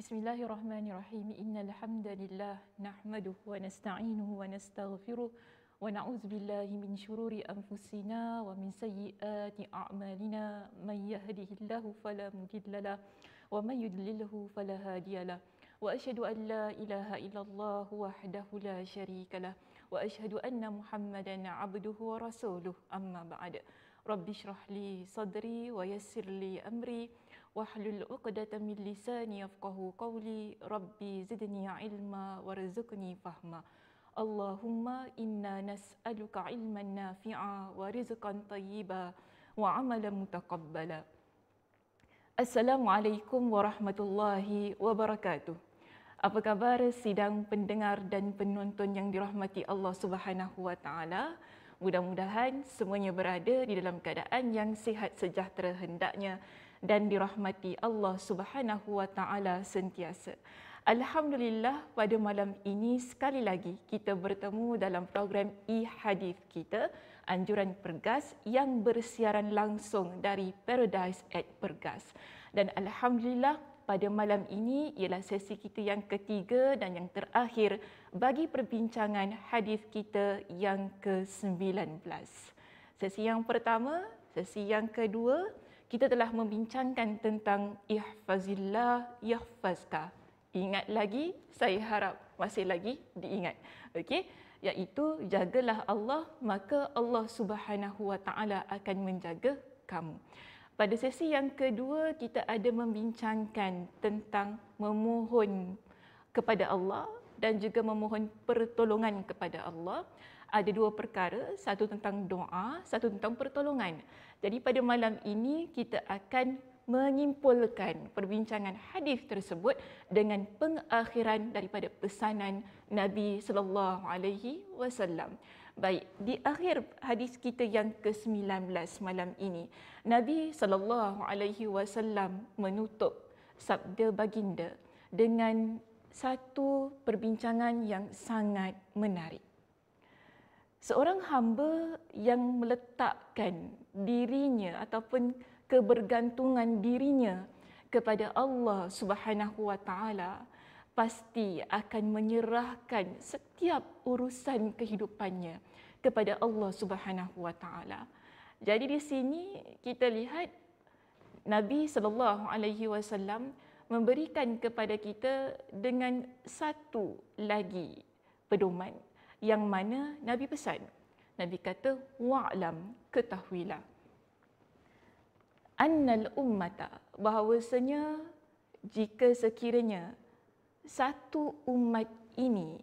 Bismillahirrahmanirrahim. Innal hamdalillah nahmaduhu wa nasta'inuhu wa nastaghfiruh wa na'udzu billahi min shururi anfusina wa min sayyiati a'malina. May yahdihillahu fala mudilla lahu wa may yudlilhu fala hadiyalah. Wa asyhadu an la ilaha illallah wahdahu la syarika lah wa asyhadu anna Muhammadan 'abduhu wa rasuluh. Amma ba'd. Rabbi shrah li sadri wa yassir li amri wahlul 'uqdatam min lisani yafqahu qawli. Rabbi zidni ilma warzuqni fahma. Allahumma inna nas'aluka ilman nafi'a wa rizqan tayyiba wa amalan mutaqabbala. Assalamualaikum warahmatullahi wabarakatuh. Apa khabar sidang pendengar dan penonton yang dirahmati Allah Subhanahu wa taala? Mudah-mudahan semuanya berada di dalam keadaan yang sihat sejahtera hendaknya dan dirahmati Allah Subhanahu wa taala sentiasa. Alhamdulillah, pada malam ini sekali lagi kita bertemu dalam program e-hadis kita, Anjuran Pergas, yang bersiaran langsung dari Paradise at Pergas. Dan alhamdulillah, pada malam ini ialah sesi kita yang ketiga dan yang terakhir bagi perbincangan hadis kita yang ke-19. Sesi yang pertama, sesi yang kedua, kita telah membincangkan tentang ihfazillah yahfazka. Ingat lagi, saya harap masih lagi diingat. Okey, iaitu jagalah Allah, maka Allah Subhanahu wa taala akan menjaga kamu. Pada sesi yang kedua, kita ada membincangkan tentang memohon kepada Allah dan juga memohon pertolongan kepada Allah. Ada dua perkara, satu tentang doa, satu tentang pertolongan. Jadi pada malam ini kita akan menyimpulkan perbincangan hadis tersebut dengan pengakhiran daripada pesanan Nabi sallallahu alaihi wasallam. Baik, di akhir hadis kita yang ke-19 malam ini, Nabi sallallahu alaihi wasallam menutup sabda baginda dengan satu perbincangan yang sangat menarik. Seorang hamba yang meletakkan dirinya ataupun kebergantungan dirinya kepada Allah Subhanahu wa taala pasti akan menyerahkan setiap urusan kehidupannya kepada Allah Subhanahu wa taala. Jadi di sini kita lihat Nabi sallallahu alaihi wasallam memberikan kepada kita dengan satu lagi pedoman yang mana Nabi pesan. Nabi kata, wa'lam, ketahuilah, annal ummata, bahawasanya jika sekiranya satu umat ini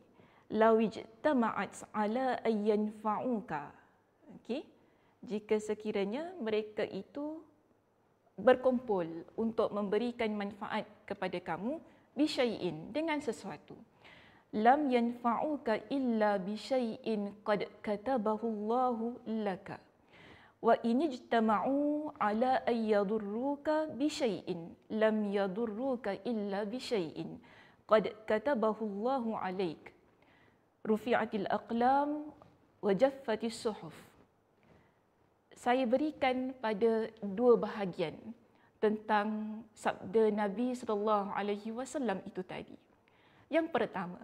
lawijtama'at ala ayyanfa'uka, okey, jika sekiranya mereka itu berkumpul untuk memberikan manfaat kepada kamu bisyai'in, dengan sesuatu, lam yanfa'uka illa bisyai'in qad katabahu Allahu laka wa in ijtama'u ala ay yadurruka bisyai'in lam yadurruka illa bisyai'in qad katabahu Allahu 'alaik rufi'atil aqlam wa jaffatis suhuf. Saya berikan pada dua bahagian tentang sabda Nabi sallallahu alaihi wasallam itu tadi. Yang pertama,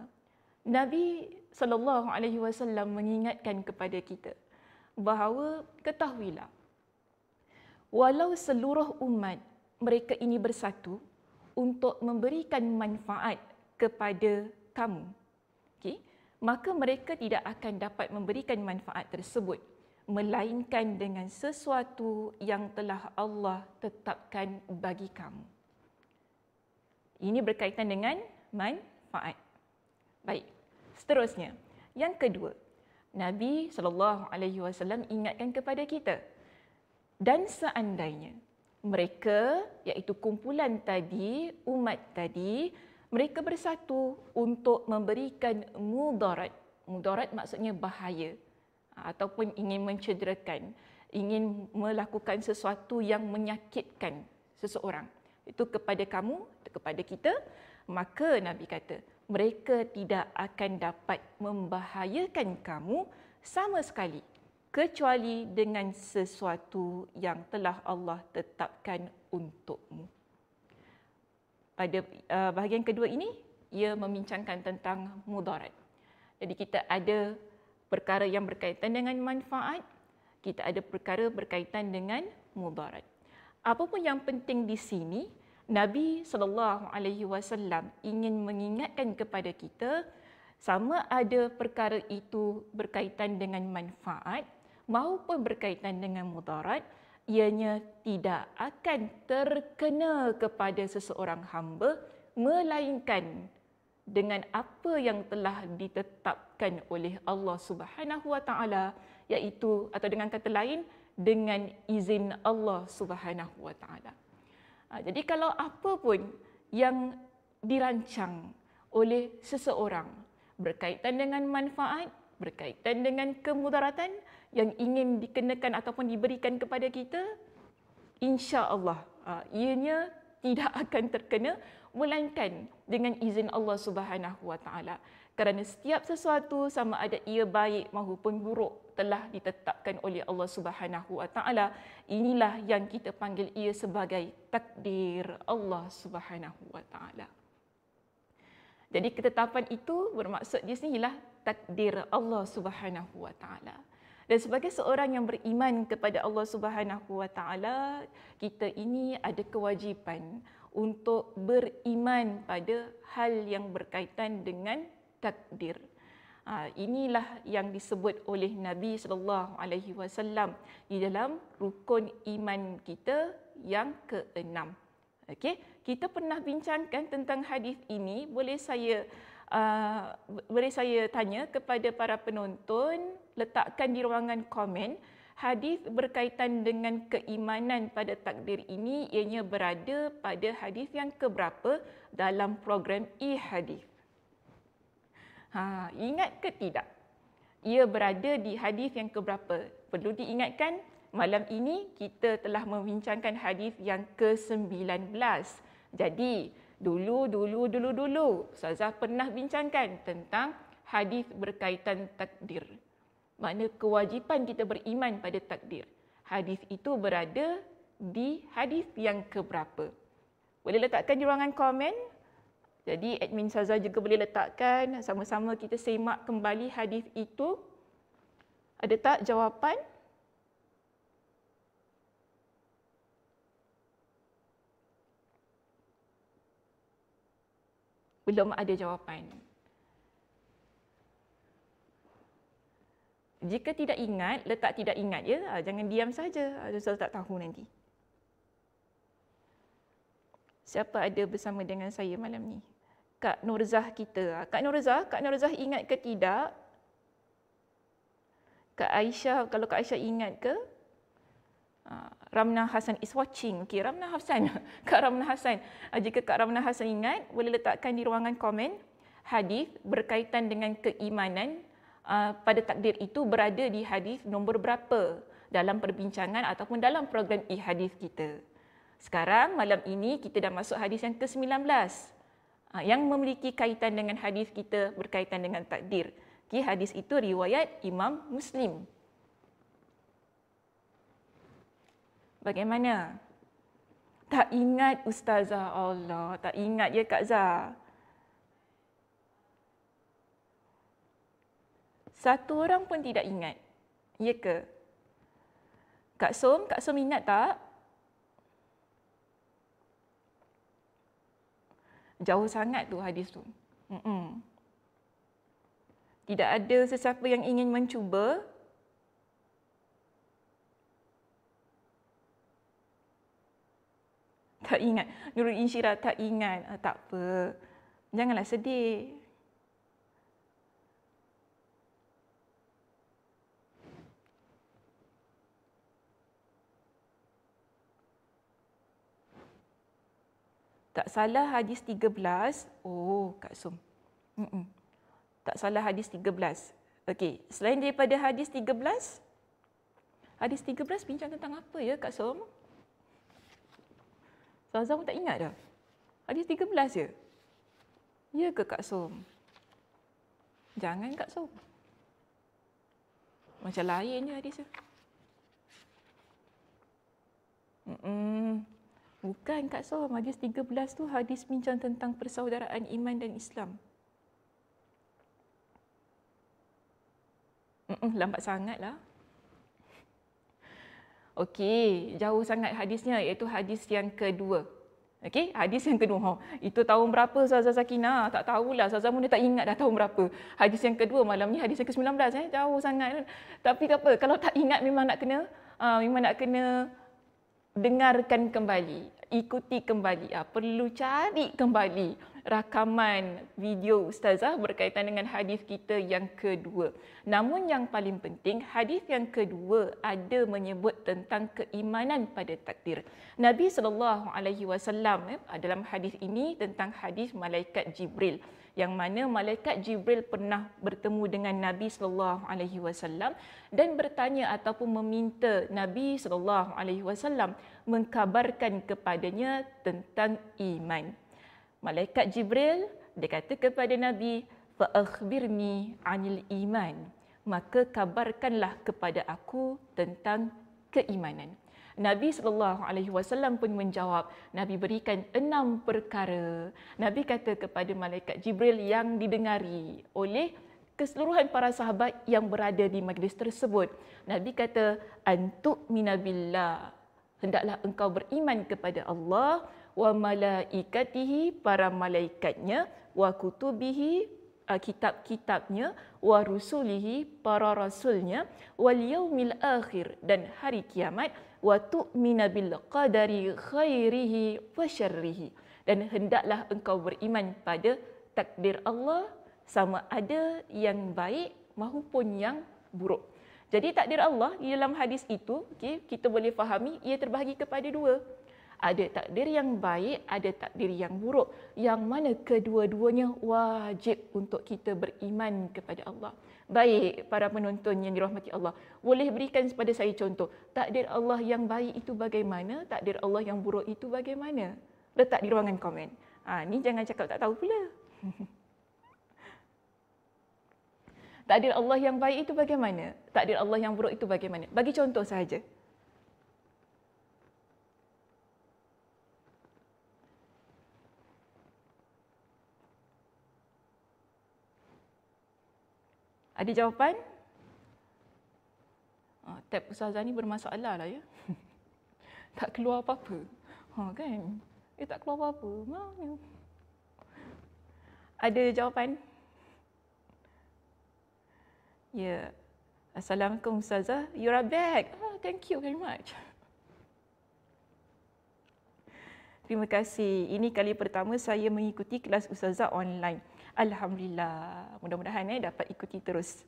Nabi sallallahu alaihi wasallam mengingatkan kepada kita bahawa ketahuilah, walau seluruh umat mereka ini bersatu untuk memberikan manfaat kepada kamu, okay, maka mereka tidak akan dapat memberikan manfaat tersebut melainkan dengan sesuatu yang telah Allah tetapkan bagi kamu. Ini berkaitan dengan manfaat. Baik, seterusnya, yang kedua, Nabi SAW ingatkan kepada kita, dan seandainya mereka, iaitu kumpulan tadi, umat tadi, mereka bersatu untuk memberikan mudarat. Mudarat maksudnya bahaya ataupun ingin mencederakan, ingin melakukan sesuatu yang menyakitkan seseorang. Itu kepada kamu, kepada kita, maka Nabi kata, mereka tidak akan dapat membahayakan kamu sama sekali, kecuali dengan sesuatu yang telah Allah tetapkan untukmu. pada bahagian kedua ini, ia membincangkan tentang mudarat. Jadi kita ada perkara yang berkaitan dengan manfaat, kita ada perkara berkaitan dengan mudarat. Apa pun yang penting di sini, Nabi SAW ingin mengingatkan kepada kita sama ada perkara itu berkaitan dengan manfaat maupun berkaitan dengan mudarat, ianya tidak akan terkena kepada seseorang hamba melainkan dengan apa yang telah ditetapkan oleh Allah Subhanahu Wa Taala, iaitu atau dengan kata lain dengan izin Allah Subhanahu Wa Taala. Jadi kalau apa pun yang dirancang oleh seseorang berkaitan dengan manfaat, berkaitan dengan kemudaratan yang ingin dikenakan ataupun diberikan kepada kita, insya-Allah ianya tidak akan terkena melainkan dengan izin Allah Subhanahu Wa Taala. Kerana setiap sesuatu sama ada ia baik maupun buruk telah ditetapkan oleh Allah Subhanahu Wa Taala. Inilah yang kita panggil ia sebagai takdir Allah Subhanahu Wa Taala. Jadi ketetapan itu bermaksud di sinilah takdir Allah Subhanahu Wa Taala. Dan sebagai seorang yang beriman kepada Allah Subhanahu Wa Taala, kita ini ada kewajipan untuk beriman pada hal yang berkaitan dengan takdir. Inilah yang disebut oleh Nabi SAW di dalam rukun iman kita yang ke-6. Okey, kita pernah bincangkan tentang hadis ini. Boleh saya tanya kepada para penonton, letakkan di ruangan komen hadis berkaitan dengan keimanan pada takdir ini, ianya berada pada hadis yang keberapa dalam program e-hadis? Ingat ke tidak? Ia berada di hadis yang keberapa? Perlu diingatkan, malam ini kita telah membincangkan hadis yang ke-19. Jadi, dulu Ustazah pernah bincangkan tentang hadis berkaitan takdir. Makna kewajipan kita beriman pada takdir. Hadis itu berada di hadis yang keberapa? Boleh letakkan di ruangan komen. Jadi admin Ustazah juga boleh letakkan, sama-sama kita semak kembali hadis itu. Ada tak jawapan? Belum ada jawapan. Jika tidak ingat, letak tidak ingat ya. Jangan diam saja. Ustaz tak tahu nanti. Siapa ada bersama dengan saya malam ni? Kak Nurzah kita. Kak Nurzah ingat ke tidak? Kak Aisyah, kalau Kak Aisyah ingat ke? Ramna Hasan is watching. Okey, Ramna Hasan. Kak Ramna Hasan. Jika Kak Ramna Hasan ingat, boleh letakkan di ruangan komen. Hadis berkaitan dengan keimanan pada takdir itu berada di hadis nombor berapa dalam perbincangan ataupun dalam program e-hadis kita. Sekarang malam ini kita dah masuk hadis yang ke-19 yang memiliki kaitan dengan hadis kita berkaitan dengan takdir. Okay, hadis itu riwayat Imam Muslim. Bagaimana? Tak ingat Ustazah? Allah, tak ingat ya Kak Zah? Satu orang pun tidak ingat. Ya ke? Kak Som ingat tak? Jauh sangat tu hadis tu. Tidak ada sesiapa yang ingin mencuba. Tak ingat. Nurul Insyirah tak ingat. Tak apa. Janganlah sedih. Tak salah hadis 13. Oh, Kak Som. Tak salah hadis 13. Okey, selain daripada hadis 13, hadis 13 bincang tentang apa ya Kak Som? Ustazah pun tak ingat dah. Hadis 13 je. Ya ke Kak Som? Jangan Kak Som. Macam lain je hadis tu. Bukan Kak Som, hadis 13 tu hadis bincang tentang persaudaraan iman dan Islam. Lambat sangat lah. Okey, jauh sangat hadisnya, iaitu hadis yang kedua. Okey, hadis yang kedua. Itu tahun berapa Ustazah Sakinah? Tak tahulah, Ustazah Muna tak ingat dah tahun berapa. Hadis yang kedua malam ni hadis yang ke-19 jauh sangat. Tapi tak apa, kalau tak ingat memang nak kena dengarkan kembali, ikuti kembali. Perlu cari kembali rakaman video Ustazah berkaitan dengan hadis kita yang kedua. Namun yang paling penting, hadis yang kedua ada menyebut tentang keimanan pada takdir. Nabi SAW dalam hadis ini tentang hadis malaikat Jibril, yang mana malaikat Jibril pernah bertemu dengan Nabi SAW dan bertanya ataupun meminta Nabi SAW mengkabarkan kepadanya tentang iman. Malaikat Jibril dia kata kepada Nabi, fa akhbirni 'anil iman, maka kabarkanlah kepada aku tentang keimanan. Nabi SAW pun menjawab, Nabi berikan 6 perkara. Nabi kata kepada malaikat Jibril yang didengari oleh keseluruhan para sahabat yang berada di majlis tersebut. Nabi kata, antu'mina billah, hendaklah engkau beriman kepada Allah, wa malaikatihi, para malaikatnya, wa kutubihi, kitab-kitabnya, wa rusulihi, para rasulnya, wal yaumil akhir, dan hari kiamat, wa tu'mina bil qadari khairihi wa syarrihi, dan hendaklah engkau beriman pada takdir Allah, sama ada yang baik maupun yang buruk. Jadi takdir Allah di dalam hadis itu, kita boleh fahami ia terbahagi kepada dua. Ada takdir yang baik, ada takdir yang buruk. Yang mana kedua-duanya wajib untuk kita beriman kepada Allah. Baik, para penonton yang dirahmati Allah, boleh berikan kepada saya contoh. Takdir Allah yang baik itu bagaimana? Takdir Allah yang buruk itu bagaimana? Letak di ruangan komen. Ni jangan cakap tak tahu pula. Takdir Allah yang baik itu bagaimana? Takdir Allah yang buruk itu bagaimana? Bagi contoh sahaja. Ada jawapan? Tab Ustazah ni bermasalah lah ya. Tak keluar apa-apa. Kan? Tak keluar apa-apa. Ada jawapan? Ya. Assalamualaikum Ustazah. You're back. Thank you very much. Terima kasih. Ini kali pertama saya mengikuti kelas Ustazah online. Alhamdulillah. Mudah-mudahan dapat ikuti terus.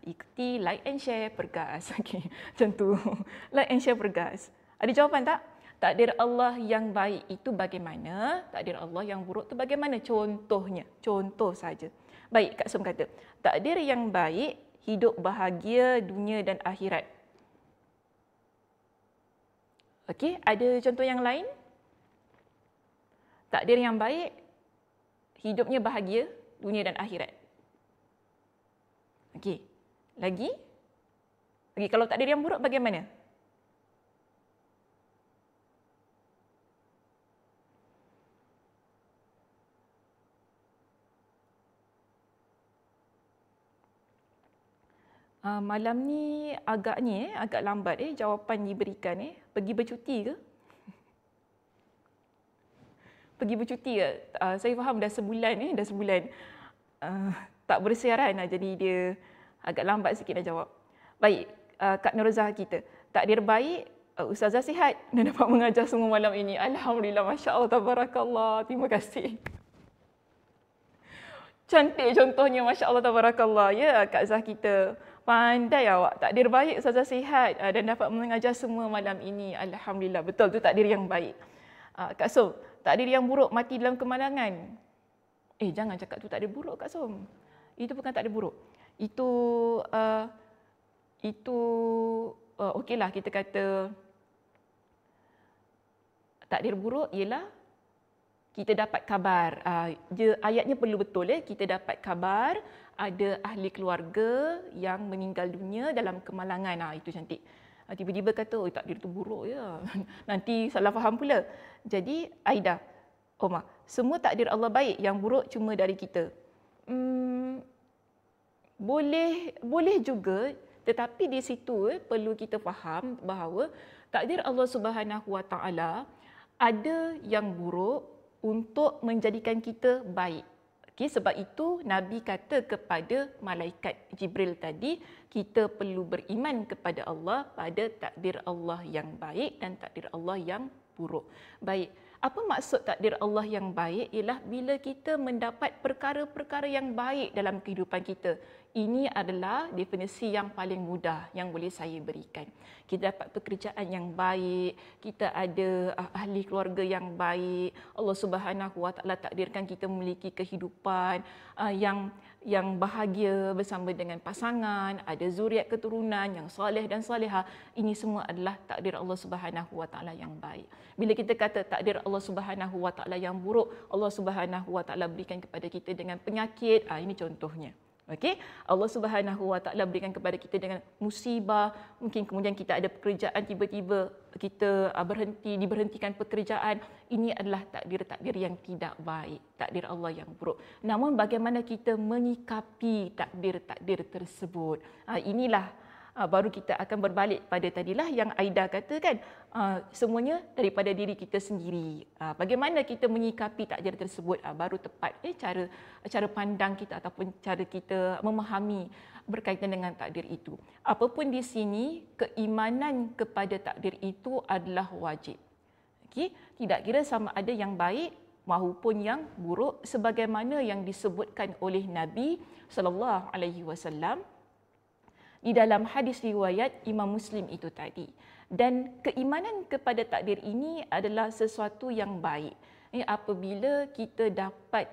Ikuti, like and share, pergas. Okey, macam tu. Like and share, pergas. Ada jawapan tak? Takdir Allah yang baik itu bagaimana? Takdir Allah yang buruk itu bagaimana? Contohnya. Contoh saja. Baik, Kak Som kata, takdir yang baik, hidup bahagia dunia dan akhirat. Okey, ada contoh yang lain? Takdir yang baik, hidupnya bahagia dunia dan akhirat. Okey. Lagi? Okey, kalau takdir yang buruk bagaimana? Malam ni agak lambat jawapan diberikan Pergi bercuti ke? Pergi bercuti ke? Saya faham dah sebulan tak bersiaran jadi dia agak lambat sikit nak jawab. Baik, Kak Nuruzah kita. Takdir baik, Ustazah sihat dan dapat mengajar semua malam ini. Alhamdulillah, masya-Allah, tabarakallah. Terima kasih. Cantik contohnya, masya-Allah, tabarakallah. Ya, Kak Zah kita. Pandai awak. Takdir baik, Ustazah sihat dan dapat mengajar semua malam ini. Alhamdulillah. Betul tu takdir yang baik. Kak Som, takdir yang buruk, mati dalam kemalangan. Jangan cakap tu takdir buruk, Kak Som. Itu bukan takdir buruk. Itu okeylah kita kata takdir buruk ialah kita dapat kabar. Ayatnya perlu betul kita dapat kabar ada ahli keluarga yang meninggal dunia dalam kemalangan. Itu cantik. Tiba-tiba kata, oh takdir tu buruk ya. Nanti salah faham pula. Jadi Aida, Omar, semua takdir Allah baik, yang buruk cuma dari kita. Boleh juga, tetapi di situ perlu kita faham bahawa takdir Allah Subhanahu Wa Taala ada yang buruk untuk menjadikan kita baik. Okay, sebab itu Nabi kata kepada malaikat Jibril tadi, kita perlu beriman kepada Allah pada takdir Allah yang baik dan takdir Allah yang buruk. Baik, apa maksud takdir Allah yang baik? Ialah bila kita mendapat perkara-perkara yang baik dalam kehidupan kita. Ini adalah definisi yang paling mudah yang boleh saya berikan. Kita dapat pekerjaan yang baik, kita ada ahli keluarga yang baik, Allah Subhanahu Wa Taala takdirkan kita memiliki kehidupan yang bahagia bersama dengan pasangan, ada zuriat keturunan yang soleh dan solehah. Ini semua adalah takdir Allah Subhanahu Wa Taala yang baik. Bila kita kata takdir Allah Subhanahu Wa Taala yang buruk, Allah Subhanahu Wa Taala berikan kepada kita dengan penyakit, ini contohnya. Okey, Allah Subhanahu Wa Taala berikan kepada kita dengan musibah, mungkin kemudian kita ada pekerjaan, tiba-tiba kita diberhentikan pekerjaan. Ini adalah takdir-takdir yang tidak baik, takdir Allah yang buruk. Namun bagaimana kita menyikapi takdir-takdir tersebut? Inilah baru kita akan berbalik pada tadilah yang Aida katakan, semuanya daripada diri kita sendiri. Bagaimana kita menyikapi takdir tersebut, baru tepat cara pandang kita ataupun cara kita memahami berkaitan dengan takdir itu. Apapun di sini, keimanan kepada takdir itu adalah wajib. Okay? Tidak kira sama ada yang baik maupun yang buruk, sebagaimana yang disebutkan oleh Nabi SAW di dalam hadis riwayat Imam Muslim itu tadi. Dan keimanan kepada takdir ini adalah sesuatu yang baik. Apabila kita dapat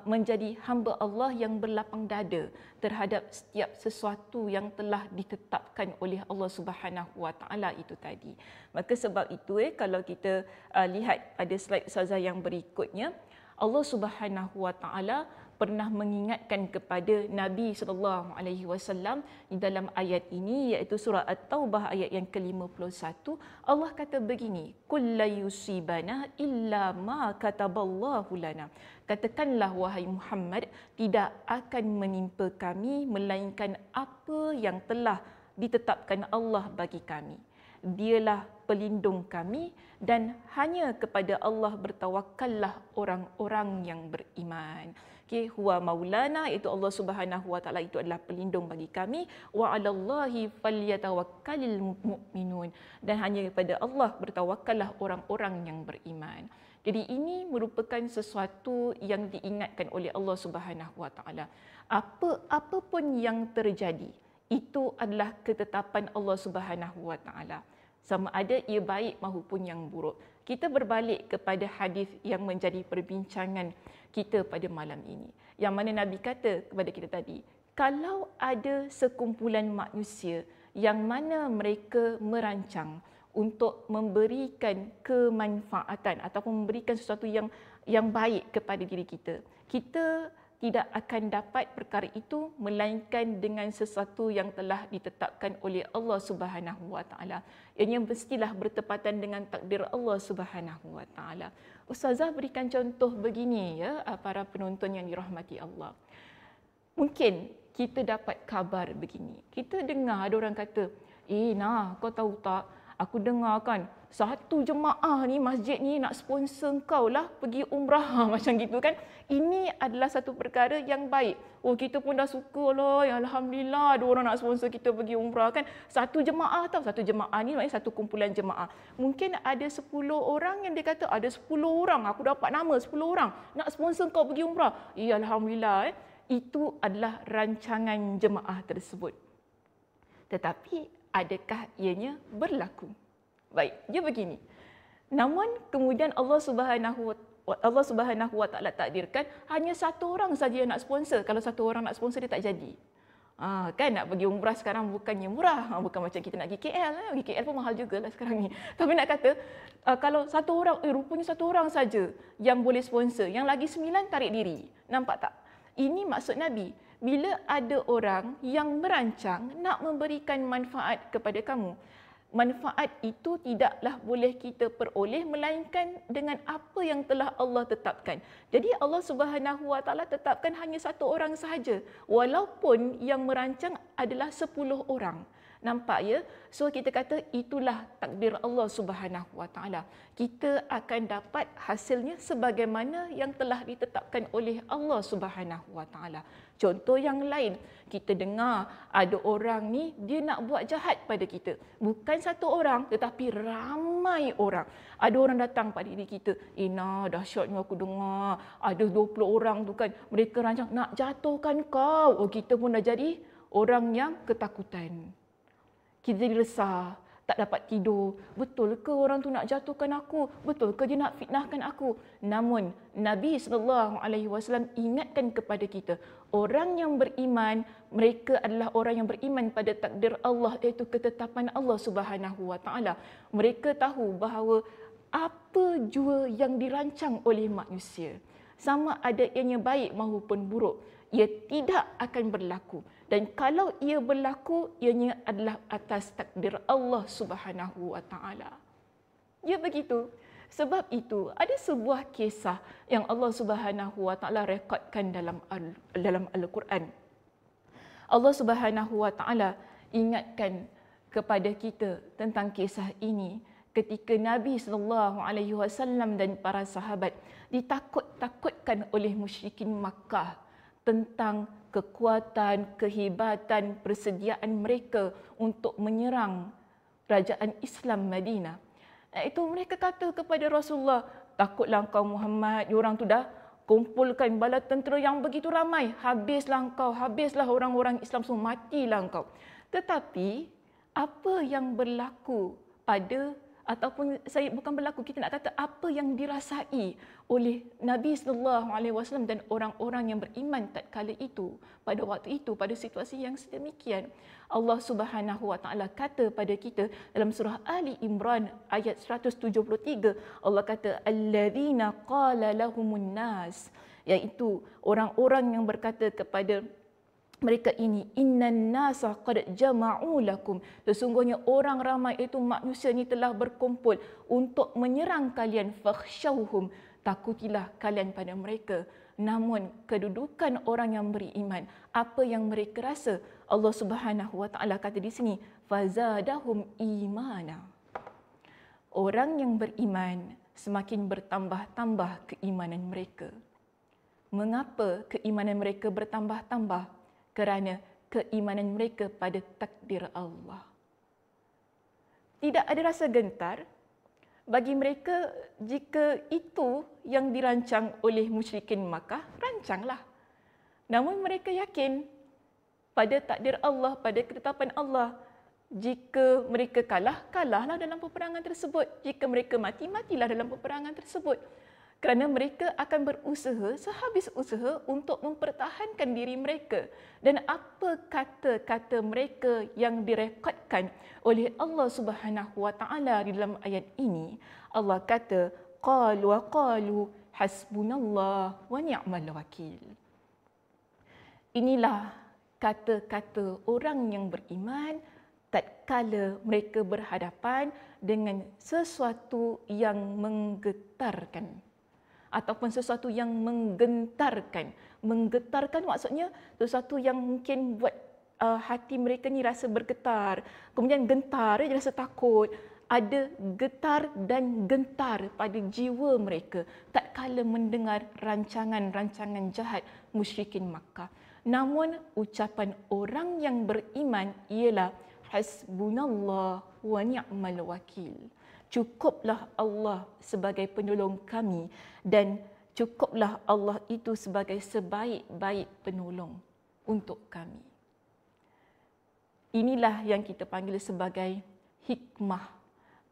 menjadi hamba Allah yang berlapang dada terhadap setiap sesuatu yang telah ditetapkan oleh Allah Subhanahu Wa Taala itu tadi. Maka sebab itu kalau kita lihat pada slide Ustazah yang berikutnya, Allah Subhanahu Wa Taala pernah mengingatkan kepada Nabi SAW di dalam ayat ini, iaitu surah At-Taubah ayat yang ke-51. Allah kata begini, "Qul la yusibana illa ma kataballahu lana." Katakanlah wahai Muhammad, tidak akan menimpa kami melainkan apa yang telah ditetapkan Allah bagi kami. Dialah pelindung kami dan hanya kepada Allah bertawakallah orang-orang yang beriman. Okay, huwa maulana, iaitu Allah Subhanahu Wa Taala itu adalah pelindung bagi kami. Wa 'alallahi falyatawakkalul mu'minun, dan hanya kepada Allah bertawakallah orang-orang yang beriman. Jadi ini merupakan sesuatu yang diingatkan oleh Allah Subhanahu Wa Taala. Apa pun yang terjadi, itu adalah ketetapan Allah Subhanahu Wa Taala. Sama ada ia baik maupun yang buruk. Kita berbalik kepada hadis yang menjadi perbincangan kita pada malam ini. Yang mana Nabi kata kepada kita tadi, kalau ada sekumpulan manusia yang mana mereka merancang untuk memberikan kemanfaatan ataupun memberikan sesuatu yang baik kepada diri kita, kita tidak akan dapat perkara itu melainkan dengan sesuatu yang telah ditetapkan oleh Allah Subhanahu Wa Taala. Yang mestilah bertepatan dengan takdir Allah Subhanahu Wa Taala. Ustazah berikan contoh begini ya, para penonton yang dirahmati Allah. Mungkin kita dapat kabar begini. Kita dengar ada orang kata, Nah, kau tahu tak, aku dengar kan satu jemaah ni, masjid ni nak sponsor kau lah pergi umrah macam gitu kan. Ini adalah satu perkara yang baik. Oh, kita pun dah suka lah, ya Alhamdulillah ada orang nak sponsor kita pergi umrah kan. Satu jemaah tau, satu jemaah ni maknanya satu kumpulan jemaah. Mungkin ada 10 orang yang dia kata, ada 10 orang, aku dapat nama 10 orang nak sponsor kau pergi umrah. Ya Alhamdulillah. Itu adalah rancangan jemaah tersebut. Tetapi adakah ianya berlaku? Baik, dia begini. Namun kemudian Allah Subhanahu Wa Taala takdirkan hanya satu orang saja yang nak sponsor. Kalau satu orang nak sponsor, dia tak jadi. Kan nak pergi umrah sekarang bukannya murah, bukan macam kita nak pergi KL. Pergi KL pun mahal jugalah sekarang ni. Tapi nak kata kalau satu orang, rupanya satu orang saja yang boleh sponsor, yang lagi 9 tarik diri. Nampak tak? Ini maksud Nabi. bila ada orang yang merancang nak memberikan manfaat kepada kamu, manfaat itu tidaklah boleh kita peroleh melainkan dengan apa yang telah Allah tetapkan. Jadi Allah Subhanahu Wa Taala tetapkan hanya satu orang sahaja, walaupun yang merancang adalah 10 orang. Nampak ya? So kita kata itulah takdir Allah Subhanahu Wa Taala. Kita akan dapat hasilnya sebagaimana yang telah ditetapkan oleh Allah Subhanahu Wa Taala. Contoh yang lain, kita dengar ada orang ni dia nak buat jahat pada kita. Bukan satu orang tetapi ramai orang. Ada orang datang pada diri kita, "Ina, dahsyatnya aku dengar ada 20 orang tu kan, mereka rancang nak jatuhkan kau." Oh, kita pun dah jadi orang yang ketakutan. Kita jadi resah, tak dapat tidur. Betul ke orang tu nak jatuhkan aku? Betul ke dia nak fitnahkan aku? Namun Nabi SAW ingatkan kepada kita, orang yang beriman, mereka adalah orang yang beriman pada takdir Allah, iaitu ketetapan Allah Subhanahu Wa Taala. Mereka tahu bahawa apa jua yang dirancang oleh manusia, sama ada ianya baik maupun buruk, ia tidak akan berlaku. Dan kalau ia berlaku, ianya adalah atas takdir Allah Subhanahu Wa Taala. Ya begitu. Sebab itu ada sebuah kisah yang Allah Subhanahu Wa Taala rekodkan dalam Al-Quran. Allah Subhanahu Wa Taala ingatkan kepada kita tentang kisah ini ketika Nabi SAW dan para sahabat ditakut-takutkan oleh musyrikin Makkah tentang kekuatan, kehebatan, persediaan mereka untuk menyerang kerajaan Islam Madinah. Itu mereka kata kepada Rasulullah, "Takutlah engkau Muhammad, diorang tu dah kumpulkan bala tentera yang begitu ramai. Habislah engkau, habislah orang-orang Islam semua, matilah engkau." Tetapi apa yang berlaku pada, ataupun saya bukan berlaku, kita nak kata apa yang dirasai oleh Nabi SAW dan orang-orang yang beriman tatkala itu, pada waktu itu, pada situasi yang sedemikian. Allah Subhanahu Wa Taala kata pada kita dalam surah Ali Imran ayat 173, Allah kata alladzina qala lahumun nas, iaitu orang-orang yang berkata kepada mereka ini, innan nasa qad jama'u lakum, sesungguhnya orang ramai itu manusia ni telah berkumpul untuk menyerang kalian, fakhshawhum, takutilah kalian pada mereka. Namun kedudukan orang yang beriman, apa yang mereka rasa, Allah Subhanahu Wa Taala kata di sini, fazadahum imana. Orang yang beriman semakin bertambah-tambah keimanan mereka. Mengapa keimanan mereka bertambah-tambah? Kerana keimanan mereka pada takdir Allah. Tidak ada rasa gentar bagi mereka jika itu yang dirancang oleh musyrikin Makkah, rancanglah. Namun mereka yakin pada takdir Allah, pada ketetapan Allah. Jika mereka kalah, kalahlah dalam peperangan tersebut. Jika mereka mati, matilah dalam peperangan tersebut. Kerana mereka akan berusaha sehabis usaha untuk mempertahankan diri mereka. Dan apa kata-kata mereka yang direkodkan oleh Allah Subhanahu Wa Taala di dalam ayat ini? Allah kata, qalu hasbunallah wa ni'mal wakil. Inilah kata-kata orang yang beriman tatkala mereka berhadapan dengan sesuatu yang menggetarkan ataupun sesuatu yang menggentarkan. Menggetarkan maksudnya sesuatu yang mungkin buat hati mereka ni rasa bergetar. Kemudian gentar, dia rasa takut. Ada getar dan gentar pada jiwa mereka tatkala mendengar rancangan-rancangan jahat musyrikin Makkah. Namun ucapan orang yang beriman ialah hasbunallah wa ni'mal wakil. Cukuplah Allah sebagai penolong kami dan cukuplah Allah itu sebagai sebaik-baik penolong untuk kami. Inilah yang kita panggil sebagai hikmah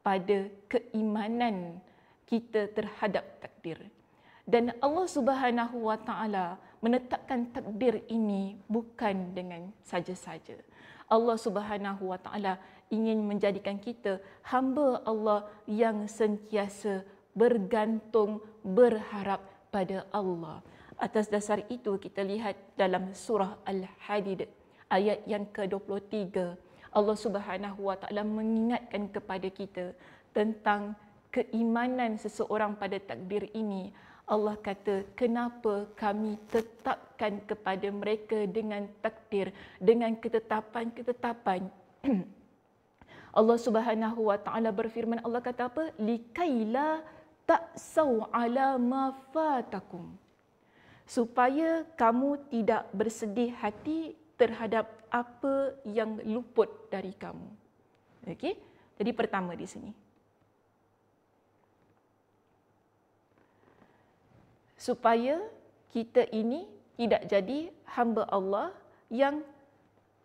pada keimanan kita terhadap takdir. Dan Allah Subhanahu Wa Taala menetapkan takdir ini bukan dengan saja-saja. Allah Subhanahu Wa Taala ingin menjadikan kita hamba Allah yang sentiasa bergantung, berharap pada Allah. Atas dasar itu kita lihat dalam surah Al-Hadid ayat yang ke-23, Allah Subhanahu wa taala mengingatkan kepada kita tentang keimanan seseorang pada takdir ini. Allah kata, kenapa kami tetapkan kepada mereka dengan takdir, dengan ketetapan-ketetapan. Allah Subhanahu wa taala berfirman, Allah kata apa? Likaila ta'sau ala ma fatakum. Supaya kamu tidak bersedih hati terhadap apa yang luput dari kamu. Okey? Jadi pertama di sini. Supaya kita ini tidak jadi hamba Allah yang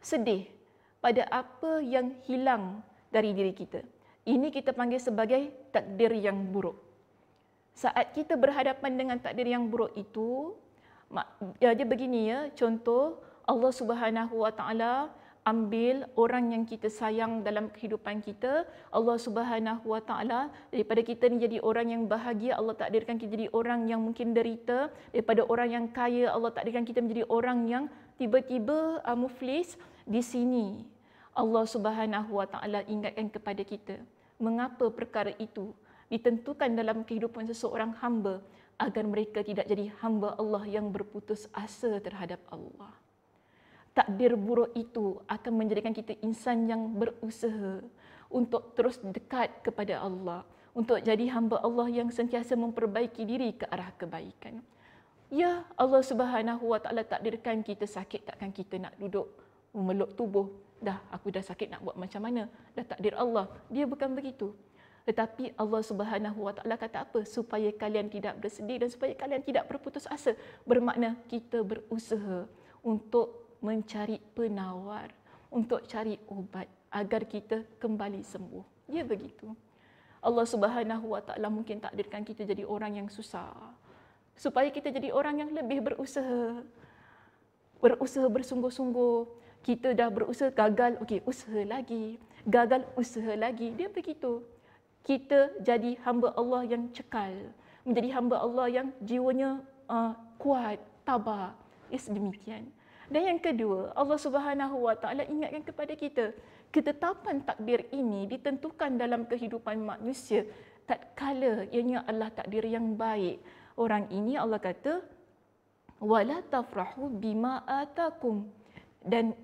sedih pada apa yang hilang dari diri kita. Ini kita panggil sebagai takdir yang buruk. Saat kita berhadapan dengan takdir yang buruk itu, dia begini ya, contoh Allah Subhanahu wa taala ambil orang yang kita sayang dalam kehidupan kita. Allah Subhanahu wa taala daripada kita ni jadi orang yang bahagia, Allah takdirkan kita jadi orang yang mungkin derita. Daripada orang yang kaya, Allah takdirkan kita menjadi orang yang tiba-tiba muflis. Di sini Allah Subhanahu wa taala ingatkan kepada kita mengapa perkara itu ditentukan dalam kehidupan seseorang hamba, agar mereka tidak jadi hamba Allah yang berputus asa terhadap Allah. Takdir buruk itu akan menjadikan kita insan yang berusaha untuk terus dekat kepada Allah, untuk jadi hamba Allah yang sentiasa memperbaiki diri ke arah kebaikan. Ya, Allah Subhanahu wa taala takdirkan kita sakit, takkan kita nak duduk memeluk tubuh. Dah, aku dah sakit, nak buat macam mana? Dah takdir Allah. Dia bukan begitu. Tetapi Allah Subhanahu wa taala kata apa? Supaya kalian tidak bersedih dan supaya kalian tidak berputus asa. Bermakna kita berusaha untuk mencari penawar, untuk cari ubat agar kita kembali sembuh. Ya begitu. Allah Subhanahu wa taala mungkin takdirkan kita jadi orang yang susah, supaya kita jadi orang yang lebih berusaha. Berusaha bersungguh-sungguh. Kita dah berusaha, gagal, okey, usaha lagi. Gagal, usaha lagi. Dia begitu. Kita jadi hamba Allah yang cekal, menjadi hamba Allah yang jiwanya kuat, tabah. Demikian. Dan yang kedua, Allah Subhanahu wa taala ingatkan kepada kita, ketetapan takdir ini ditentukan dalam kehidupan manusia tatkala ianya adalah takdir yang baik. Orang ini Allah kata, wala tafrahu bima atakum, dan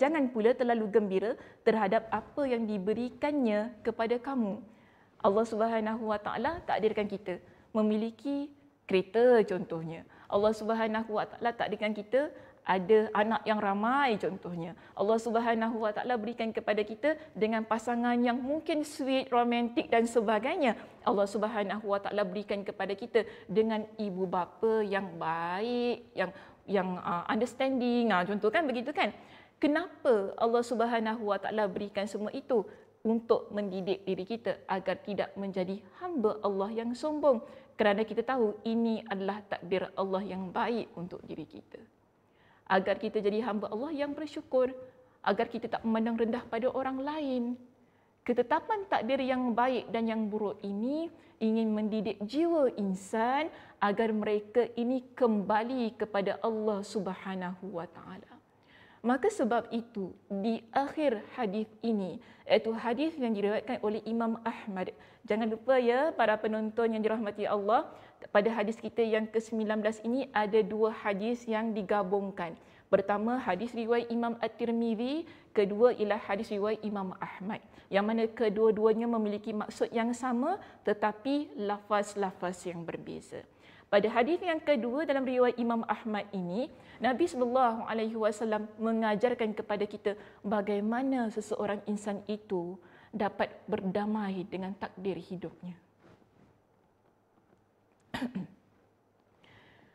jangan pula terlalu gembira terhadap apa yang diberikannya kepada kamu. Allah Subhanahu wa taala takdirkan kita memiliki kereta contohnya. Allah Subhanahu wa taala takdirkan kita ada anak yang ramai contohnya. Allah Subhanahu wa taala berikan kepada kita dengan pasangan yang mungkin sweet, romantik dan sebagainya. Allah Subhanahu wa taala berikan kepada kita dengan ibu bapa yang baik, yang understanding. Contoh kan begitu kan? Kenapa Allah Subhanahu wa taala berikan semua itu? Untuk mendidik diri kita agar tidak menjadi hamba Allah yang sombong. Kerana kita tahu ini adalah takdir Allah yang baik untuk diri kita. Agar kita jadi hamba Allah yang bersyukur. Agar kita tak memandang rendah pada orang lain. Ketetapan takdir yang baik dan yang buruk ini ingin mendidik jiwa insan agar mereka ini kembali kepada Allah Subhanahu wa taala. Maka sebab itu di akhir hadis ini, iaitu hadis yang diriwayatkan oleh Imam Ahmad. Jangan lupa ya para penonton yang dirahmati Allah, pada hadis kita yang ke-19 ini ada dua hadis yang digabungkan. Pertama hadis riwayat Imam At-Tirmizi, kedua ialah hadis riwayat Imam Ahmad. Yang mana kedua-duanya memiliki maksud yang sama tetapi lafaz-lafaz yang berbeza. Pada hadis yang kedua dalam riwayat Imam Ahmad ini, Nabi SAW mengajarkan kepada kita bagaimana seseorang insan itu dapat berdamai dengan takdir hidupnya.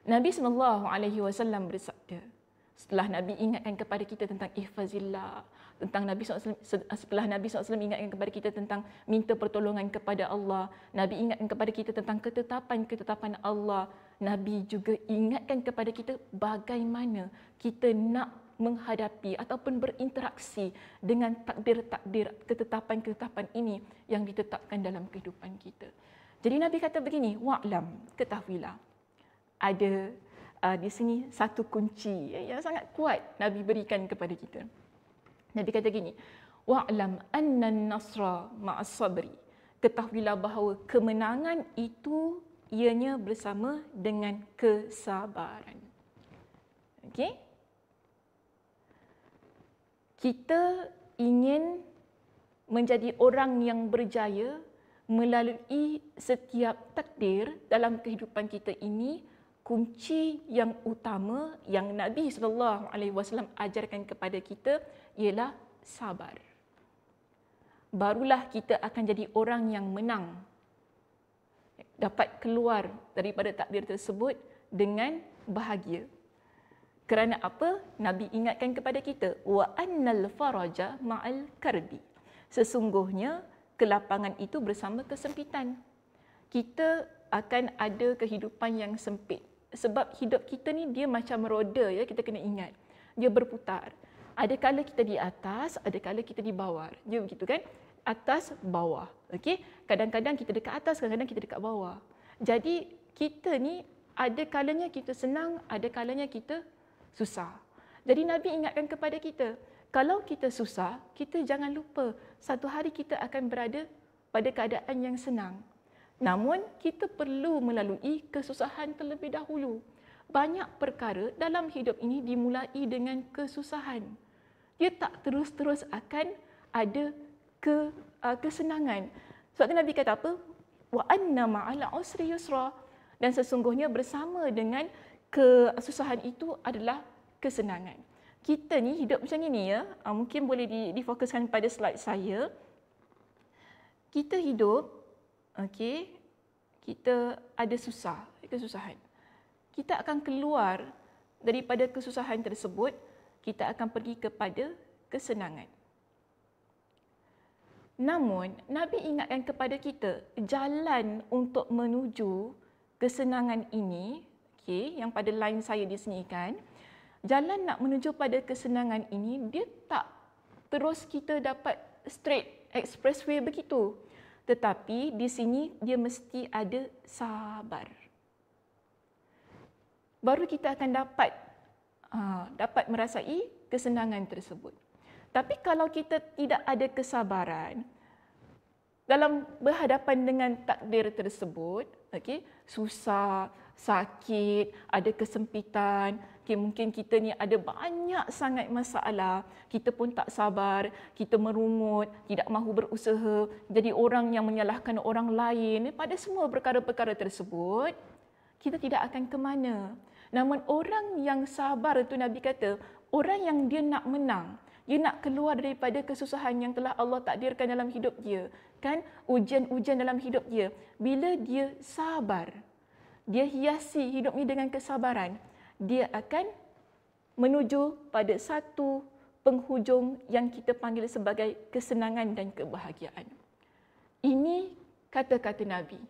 Nabi SAW bersabda, setelah Nabi ingatkan kepada kita tentang ihfazillah, setelah Nabi SAW ingatkan kepada kita tentang minta pertolongan kepada Allah, Nabi ingatkan kepada kita tentang ketetapan-ketetapan Allah, Nabi juga ingatkan kepada kita bagaimana kita nak menghadapi ataupun berinteraksi dengan takdir-takdir, ketetapan-ketetapan ini yang ditetapkan dalam kehidupan kita. Jadi Nabi kata begini, wa'lam, ketahuilah. Ada di sini satu kunci yang sangat kuat Nabi berikan kepada kita. Nabi kata gini, wa'lam anna an-nasra ma'as sabri. Ketahuilah bahawa kemenangan itu ianya bersama dengan kesabaran. Okey? Kita ingin menjadi orang yang berjaya melalui setiap takdir dalam kehidupan kita ini. Kunci yang utama yang Nabi SAW ajarkan kepada kita ialah sabar. Barulah kita akan jadi orang yang menang, dapat keluar daripada takdir tersebut dengan bahagia. Kerana apa? Nabi ingatkan kepada kita, wa annal faraja ma'al karbi. Sesungguhnya kelapangan itu bersama kesempitan. Kita akan ada kehidupan yang sempit. Sebab hidup kita ni dia macam roda, ya, kita kena ingat. Dia berputar. Ada kala kita di atas, ada kala kita di bawah. Dia begitu kan? Atas, bawah. Okey? Kadang-kadang kita dekat atas, kadang-kadang kita dekat bawah. Jadi kita ni ada kalanya kita senang, ada kalanya kita susah. Jadi Nabi ingatkan kepada kita, kalau kita susah, kita jangan lupa satu hari kita akan berada pada keadaan yang senang. Namun, kita perlu melalui kesusahan terlebih dahulu. Banyak perkara dalam hidup ini dimulai dengan kesusahan. Dia tak terus-terus akan ada kesenangan. Sebab itu Nabi kata apa? Wa anna ma'al usri yusra. Dan sesungguhnya bersama dengan kesusahan itu adalah kesenangan. Kita ni hidup macam ini, ya. Mungkin boleh difokuskan pada slide saya. Kita hidup, okey, kita ada kesusahan. Kita akan keluar daripada kesusahan tersebut, kita akan pergi kepada kesenangan. Namun, Nabi ingatkan kepada kita, jalan untuk menuju kesenangan ini, okey, yang pada line saya di sini kan, jalan nak menuju pada kesenangan ini, dia tak terus kita dapat straight expressway begitu. Tetapi di sini dia mesti ada sabar. Baru kita akan dapat merasai kesenangan tersebut. Tapi kalau kita tidak ada kesabaran dalam berhadapan dengan takdir tersebut, okey, susah, sakit, ada kesempitan, mungkin kita ni ada banyak sangat masalah, kita pun tak sabar, kita merungut, tidak mahu berusaha, jadi orang yang menyalahkan orang lain. Pada semua perkara-perkara tersebut, kita tidak akan ke mana. Namun orang yang sabar itu Nabi kata, orang yang dia nak menang, dia nak keluar daripada kesusahan yang telah Allah takdirkan dalam hidup dia, kan, ujian-ujian dalam hidup dia. Bila dia sabar, dia hiasi hidup ini dengan kesabaran, dia akan menuju pada satu penghujung yang kita panggil sebagai kesenangan dan kebahagiaan. Ini kata-kata Nabi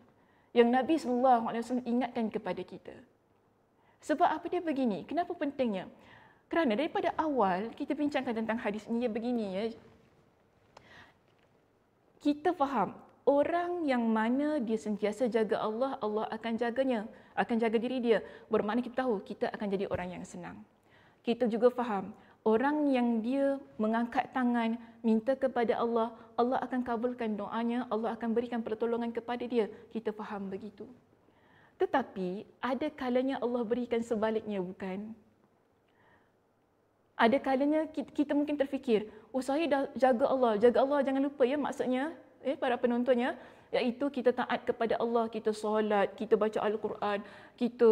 yang Nabi SAW ingatkan kepada kita. Sebab apa dia begini? Kenapa pentingnya? Kerana daripada awal kita bincangkan tentang hadis ini, begini, ya. Kita faham, orang yang mana dia sentiasa jaga Allah, Allah akan jaganya, akan jaga diri dia. Bermakna kita tahu kita akan jadi orang yang senang. Kita juga faham, orang yang dia mengangkat tangan, minta kepada Allah, Allah akan kabulkan doanya, Allah akan berikan pertolongan kepada dia. Kita faham begitu. Tetapi ada kalanya Allah berikan sebaliknya, bukan? Ada kalanya kita mungkin terfikir, oh saya dah jaga Allah jangan lupa, ya, maksudnya para penontonnya, iaitu kita taat kepada Allah, kita solat, kita baca Al-Quran, kita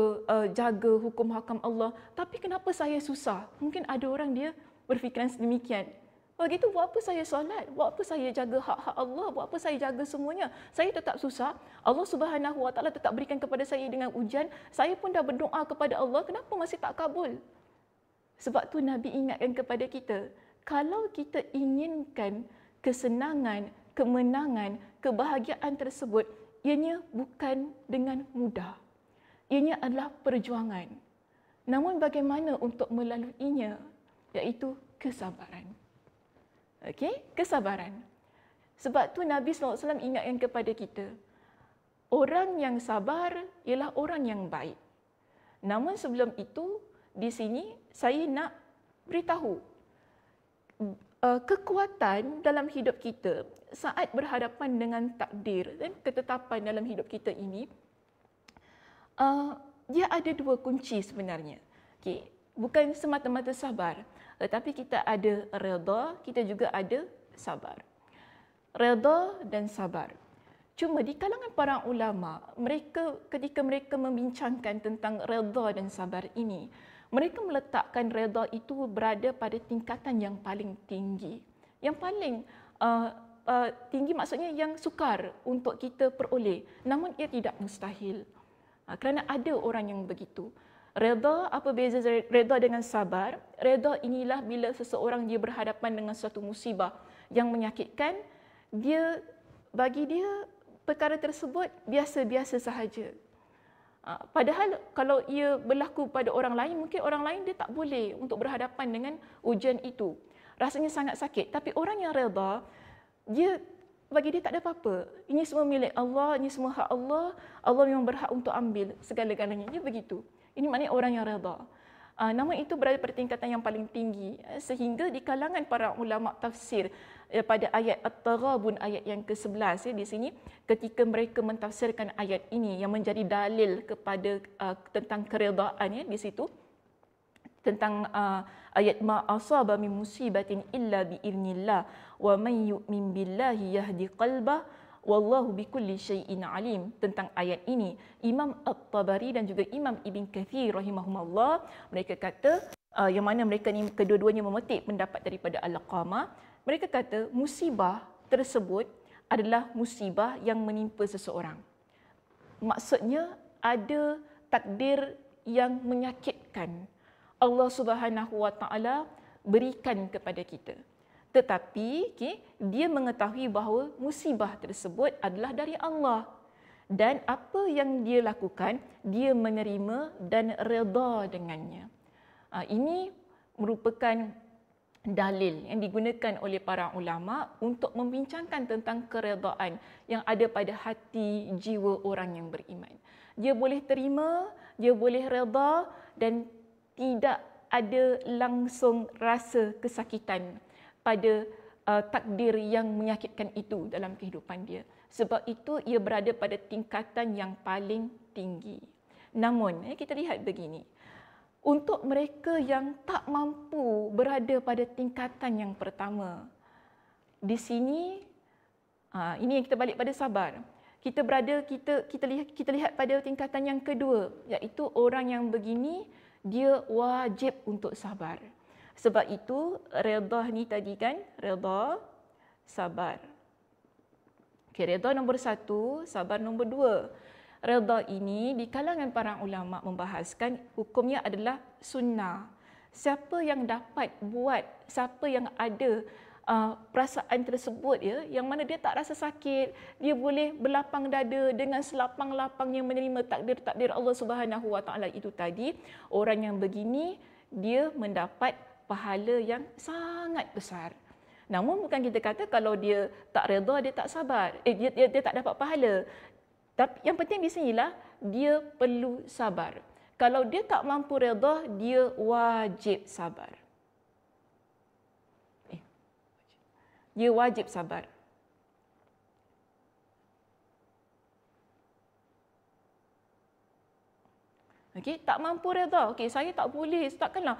jaga hukum hakam Allah. Tapi kenapa saya susah? Mungkin ada orang dia berfikiran sedemikian. Begitu, buat apa saya solat? Buat apa saya jaga hak-hak Allah? Buat apa saya jaga semuanya? Saya tetap susah. Allah Subhanahu Wa Taala tetap berikan kepada saya dengan ujian. Saya pun dah berdoa kepada Allah, kenapa masih tak kabul? Sebab tu Nabi ingatkan kepada kita, kalau kita inginkan kesenangan, kemenangan, kebahagiaan tersebut, ianya bukan dengan mudah. Ianya adalah perjuangan. Namun bagaimana untuk melaluinya? Iaitu kesabaran. Okey, kesabaran. Sebab tu Nabi SAW ingatkan kepada kita, orang yang sabar ialah orang yang baik. Namun sebelum itu, di sini saya nak beritahu kekuatan dalam hidup kita saat berhadapan dengan takdir dan ketetapan dalam hidup kita ini, dia ada dua kunci sebenarnya. Okay. Bukan semata-mata sabar, tetapi kita ada redha, kita juga ada sabar. Redha dan sabar. Cuma di kalangan para ulama, mereka ketika mereka membincangkan tentang redha dan sabar ini, mereka meletakkan redha itu berada pada tingkatan yang paling tinggi. Yang paling tinggi maksudnya yang sukar untuk kita peroleh, namun ia tidak mustahil. Kerana ada orang yang begitu. Redha, apa beza redha dengan sabar? Redha inilah bila seseorang dia berhadapan dengan suatu musibah yang menyakitkan, bagi dia perkara tersebut biasa-biasa sahaja. Padahal kalau ia berlaku pada orang lain, mungkin orang lain dia tak boleh untuk berhadapan dengan ujian itu. Rasanya sangat sakit. Tapi orang yang redha, bagi dia tak ada apa-apa. Ini semua milik Allah, ini semua hak Allah. Allah memang berhak untuk ambil segala-galanya. Dia begitu. Ini maknanya orang yang redha. Namun itu berada pada tingkatan yang paling tinggi. Sehingga di kalangan para ulama tafsir, pada ayat At-Taghabun ayat yang ke-11 di sini, ketika mereka mentafsirkan ayat ini yang menjadi dalil kepada tentang keredaan di situ, tentang ayat ma asaba min musibatin illa bi idznillah wa man yu'min billahi yahdi qalbah wallahu bikulli syai'in alim. Tentang ayat ini, Imam At-Tabari dan juga Imam Ibn Kathir rahimahumullah, mereka kata, yang mana mereka ni kedua-duanya memetik pendapat daripada Al-Qamah, mereka kata musibah tersebut adalah musibah yang menimpa seseorang. Maksudnya ada takdir yang menyakitkan Allah Subhanahu Wa Taala berikan kepada kita. Tetapi dia mengetahui bahawa musibah tersebut adalah dari Allah. Dan apa yang dia lakukan, dia menerima dan redha dengannya. Ini merupakan dalil yang digunakan oleh para ulama untuk membincangkan tentang keredaan yang ada pada hati jiwa orang yang beriman. Dia boleh terima, dia boleh redha dan tidak ada langsung rasa kesakitan pada takdir yang menyakitkan itu dalam kehidupan dia. Sebab itu ia berada pada tingkatan yang paling tinggi. Namun kita lihat begini, untuk mereka yang tak mampu berada pada tingkatan yang pertama, di sini ini yang kita balik pada sabar. Kita lihat pada tingkatan yang kedua, iaitu orang yang begini dia wajib untuk sabar. Sebab itu redha ni tadi kan, redha, sabar. Redha nombor 1, sabar nombor 2. Redha ini di kalangan para ulama membahaskan hukumnya adalah sunnah. Siapa yang dapat buat, siapa yang ada perasaan tersebut yang mana dia tak rasa sakit, dia boleh berlapang dada dengan selapang-lapangnya menerima takdir-takdir Allah Subhanahu Wa Taala itu tadi, orang yang begini dia mendapat pahala yang sangat besar. Namun bukan kita kata kalau dia tak redha, dia tak sabar, dia tak dapat pahala. Tapi yang penting di sinilah dia perlu sabar. Kalau dia tak mampu redha, dia wajib sabar. Dia wajib sabar. Okey, tak mampu redha. Okey, saya tak boleh, takkanlah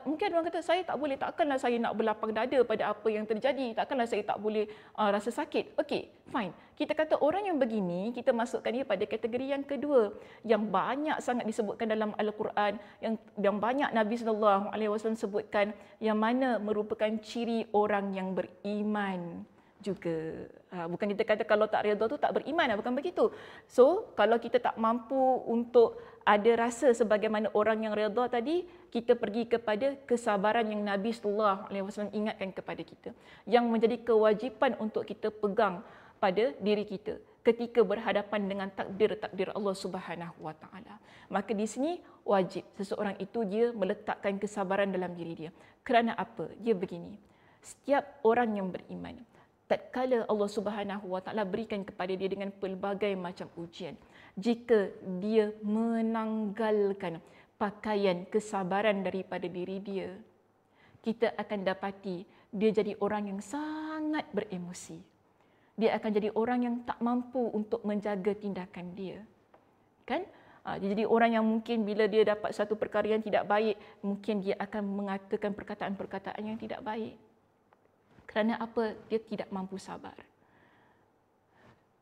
mungkin orang kata saya tak boleh, takkanlah saya nak berlapang dada pada apa yang terjadi, takkanlah saya tak boleh rasa sakit. Okey, fine. Kita kata orang yang begini, kita masukkan dia pada kategori yang kedua, yang banyak sangat disebutkan dalam Al-Quran, yang banyak Nabi SAW sebutkan, yang mana merupakan ciri orang yang beriman juga. Bukan kita kata kalau tak redha tu tak beriman, bukan begitu. So, kalau kita tak mampu untuk ada rasa sebagaimana orang yang redha tadi, kita pergi kepada kesabaran yang Nabi SAW ingatkan kepada kita, yang menjadi kewajipan untuk kita pegang pada diri kita ketika berhadapan dengan takdir-takdir Allah Subhanahu Wa Taala. Maka di sini wajib seseorang itu dia meletakkan kesabaran dalam diri dia. Kerana apa? Dia begini. Setiap orang yang beriman, tatkala Allah Subhanahu Wa Taala berikan kepada dia dengan pelbagai macam ujian, jika dia menanggalkan pakaian kesabaran daripada diri dia, kita akan dapati dia jadi orang yang sangat beremosi. Dia akan jadi orang yang tak mampu untuk menjaga tindakan dia. Kan? Dia jadi orang yang mungkin bila dia dapat satu perkara yang tidak baik, mungkin dia akan mengatakan perkataan-perkataan yang tidak baik. Kerana apa? Dia tidak mampu sabar.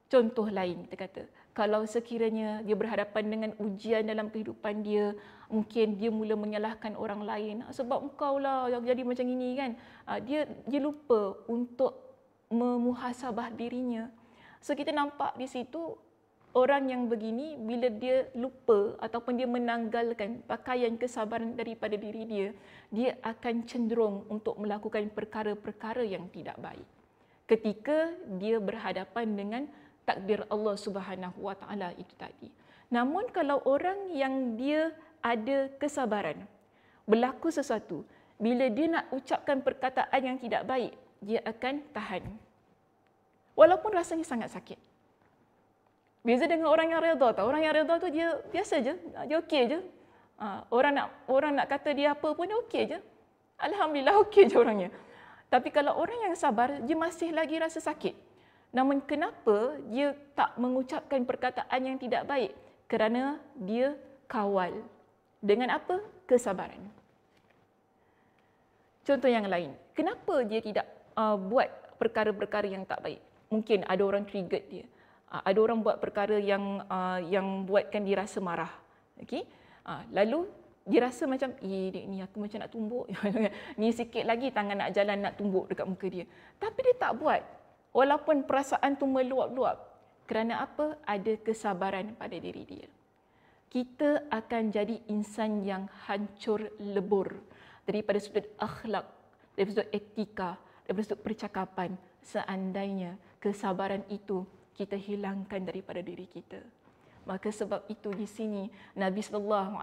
Contoh lain, kita kata, kalau sekiranya dia berhadapan dengan ujian dalam kehidupan dia, mungkin dia mula menyalahkan orang lain. Sebab engkau lah yang jadi macam ini kan. Dia lupa untuk memuhasabah dirinya. So kita nampak di situ, orang yang begini bila dia lupa ataupun dia menanggalkan pakaian kesabaran daripada diri dia, dia akan cenderung untuk melakukan perkara-perkara yang tidak baik ketika dia berhadapan dengan takdir Allah Subhanahu Wa Taala itu tadi. Namun kalau orang yang dia ada kesabaran, berlaku sesuatu, bila dia nak ucapkan perkataan yang tidak baik, dia akan tahan. Walaupun rasanya sangat sakit. Beza dengan orang yang redha tau. Orang yang redha tu dia biasa je, dia okey je. Orang nak kata dia apa pun dia okey je. Alhamdulillah okey je orangnya. Tapi kalau orang yang sabar, dia masih lagi rasa sakit. Namun kenapa dia tak mengucapkan perkataan yang tidak baik? Kerana dia kawal. Dengan apa? Kesabaran. Contoh yang lain. Kenapa dia tidak buat perkara-perkara yang tak baik? Mungkin ada orang trigger dia. Ada orang buat perkara yang buatkan dia rasa marah. Okay? Lalu dia rasa macam, ni aku macam nak tumbuk. Ni sikit lagi tangan nak jalan nak tumbuk dekat muka dia. Tapi dia tak buat. Walaupun perasaan tu meluap-luap. Kerana apa? Ada kesabaran pada diri dia. Kita akan jadi insan yang hancur lebur. Daripada sudut akhlak, daripada sudut etika, daripada sudut percakapan. Seandainya kesabaran itu kita hilangkan daripada diri kita. Maka sebab itu di sini Nabi SAW